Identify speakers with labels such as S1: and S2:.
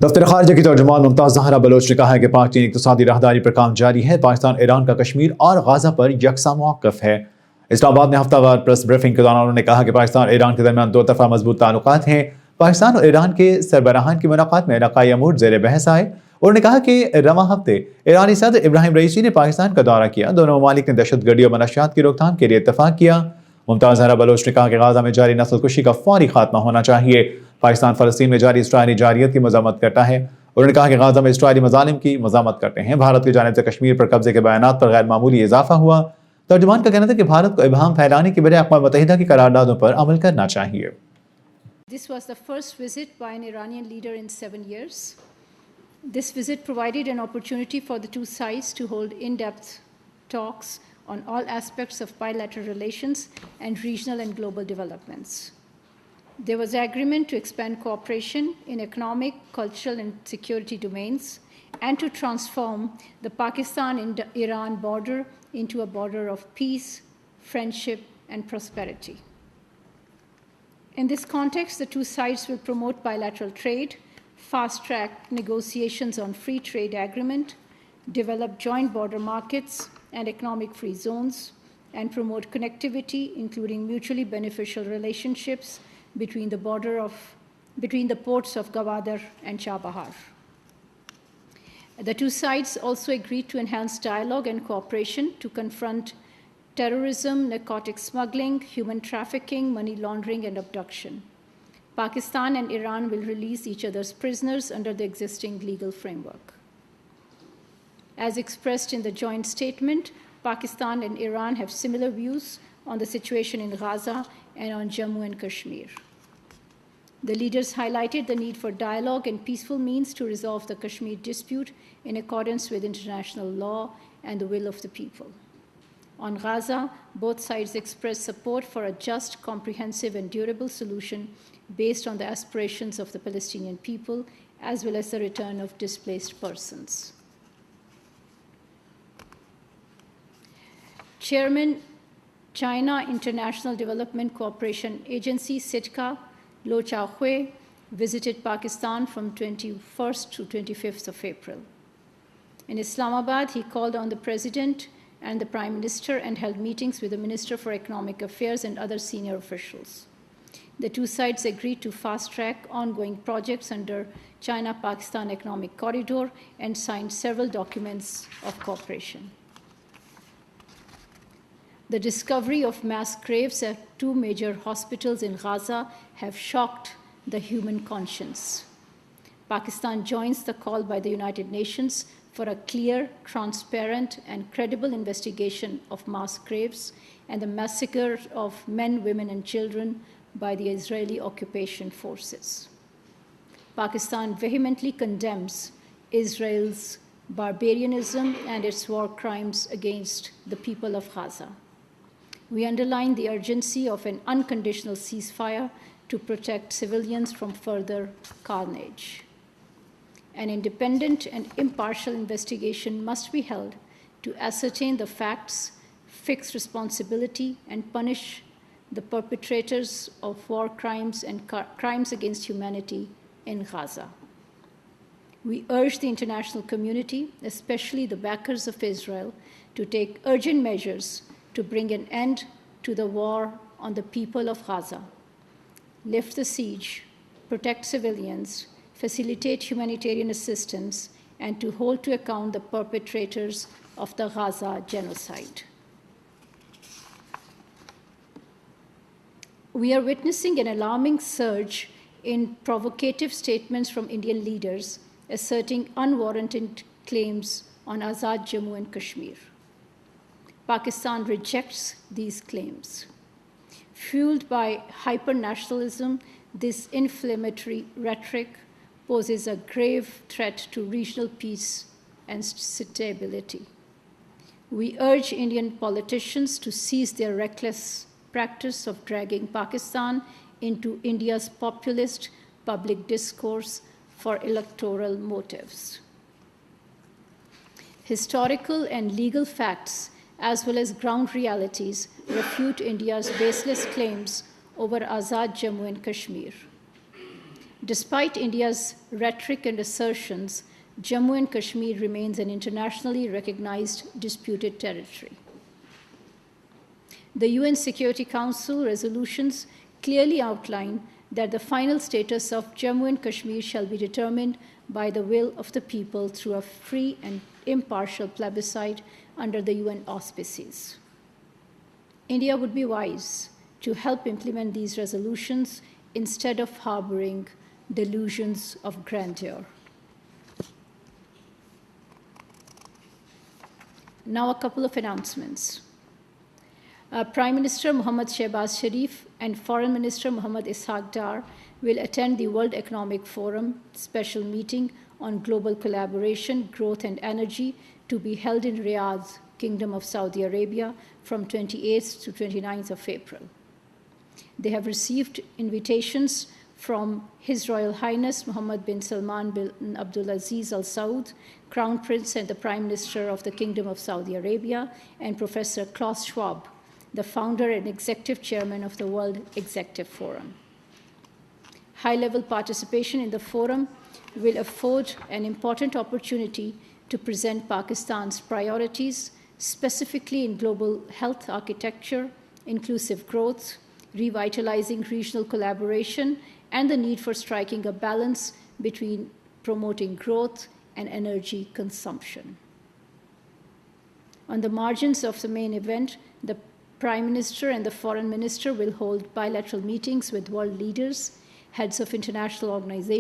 S1: दफ्तर खारजा की तर्जुमान मुमताज ज़हरा बलोच ने कहा है कि पाक चीन इक़्तिसादी राहदारी पर काम जारी है। पाकिस्तान ईरान का कश्मीर और गाजा पर यकसा मौक़िफ़ है। इस्लामाबाद में हफ्तावार प्रेस ब्रीफिंग के दौरान उन्होंने कहा कि पाकिस्तान और ईरान के दरमियान दो तरफा मजबूत ताल्लुकात हैं। पाकिस्तान और ईरान के सरबराहान की मुलाकात में इलाक़ाई अमूर ज़ेर बहस आए। उन्होंने कहा कि रवां हफ्ते ईरानी सदर इब्राहिम रईसी ने पाकिस्तान का दौरा किया। दोनों ममालिक ने दहशतगर्दी और मनशियात की रोकथाम के लिए इत्तफाक किया। मुमताज ज़हरा बलोच ने कहा कि गाजा में जारी नस्लकुशी का फौरी खात्मा होना चाहिए। पाकिस्तान फ़लस्तीन में जारी इसराइली जारियत की मज़म्मत करता है। उन्होंने कहा कि गाजा में इसराइली मज़ालिम की मज़म्मत करते हैं। भारत की जानिब से कश्मीर पर कब्जे के बयानात पर गैर मामूली इजाफा हुआ। तर्जुमान का कहना था कि भारत को इबहम फैलाने की बजाय अक़वाम मुत्तहिदा की करारदादों पर अमल करना चाहिए।
S2: This was the first visit by an Iranian leader in 7 years. This visit provided an opportunity for the two sides to hold in-depth talks on all aspects of bilateral relations and regional and global developments. There was agreement to expand cooperation in economic, cultural, and security domains, and to transform the Pakistan-Iran border into a border of peace, friendship, and prosperity. In this context, the two sides will promote bilateral trade, fast-track negotiations on free trade agreement, develop joint border markets and economic free zones, and promote connectivity, including mutually beneficial relationships between the ports of Gwadar and Chabahar. The two sides also agreed to enhance dialogue and cooperation to confront terrorism, narcotic smuggling, human trafficking, money laundering, and abduction. Pakistan and Iran will release each other's prisoners under the existing legal framework. As expressed in the joint statement, Pakistan and Iran have similar views on the situation in Gaza and on Jammu and Kashmir. The leaders highlighted the need for dialogue and peaceful means to resolve the Kashmir dispute in accordance with international law and the will of the people. On Gaza, both sides expressed support for a just, comprehensive, and durable solution based on the aspirations of the Palestinian people, as well as the return of displaced persons. Chairman, China International Development Cooperation Agency, (CITCA), Lo Chaohui, visited Pakistan from 21st to 25th of April. In Islamabad, he called on the President and the Prime Minister and held meetings with the Minister for Economic Affairs and other senior officials. The two sides agreed to fast-track ongoing projects under China-Pakistan Economic Corridor and signed several documents of cooperation. The discovery of mass graves at two major hospitals in Gaza have shocked the human conscience. Pakistan joins the call by the United Nations for a clear, transparent, and credible investigation of mass graves and the massacre of men, women, and children by the Israeli occupation forces. Pakistan vehemently condemns Israel's barbarianism and its war crimes against the people of Gaza. We underline the urgency of an unconditional ceasefire to protect civilians from further carnage. An independent and impartial investigation must be held to ascertain the facts, fix responsibility, and punish the perpetrators of war crimes and crimes against humanity in Gaza. We urge the international community, especially the backers of Israel, to take urgent measures to bring an end to the war on the people of Gaza, lift the siege, protect civilians, facilitate humanitarian assistance, and to hold to account the perpetrators of the Gaza genocide. We are witnessing an alarming surge in provocative statements from Indian leaders asserting unwarranted claims on Azad Jammu and Kashmir. Pakistan rejects these claims. Fueled by hyper-nationalism, this inflammatory rhetoric poses a grave threat to regional peace and stability. We urge Indian politicians to cease their reckless practice of dragging Pakistan into India's populist public discourse for electoral motives. Historical and legal facts, as well as ground realities, refute India's baseless claims over Azad Jammu and Kashmir. Despite India's rhetoric and assertions, Jammu and Kashmir remains an internationally recognized disputed territory. The UN Security Council resolutions clearly outline that the final status of Jammu and Kashmir shall be determined by the will of the people through a free and impartial plebiscite under the UN auspices. India would be wise to help implement these resolutions instead of harboring delusions of grandeur. Now a couple of announcements. Prime Minister Mohammad Shehbaz Sharif and Foreign Minister Mohammad Ishaq Dar will attend the World Economic Forum special meeting on global collaboration, growth and energy to be held in Riyadh, Kingdom of Saudi Arabia from 28th to 29th of April. They have received invitations from His Royal Highness Mohammed bin Salman bin Abdulaziz Al Saud, Crown Prince and the Prime Minister of the Kingdom of Saudi Arabia, and Professor Klaus Schwab, the founder and executive chairman of the World Executive Forum. High-level participation in the forum will afford an important opportunity to present Pakistan's priorities, specifically in global health architecture, inclusive growth, revitalizing regional collaboration, and the need for striking a balance between promoting growth and energy consumption. On the margins of the main event, the Prime Minister and the Foreign Minister will hold bilateral meetings with world leaders, heads of international organizations,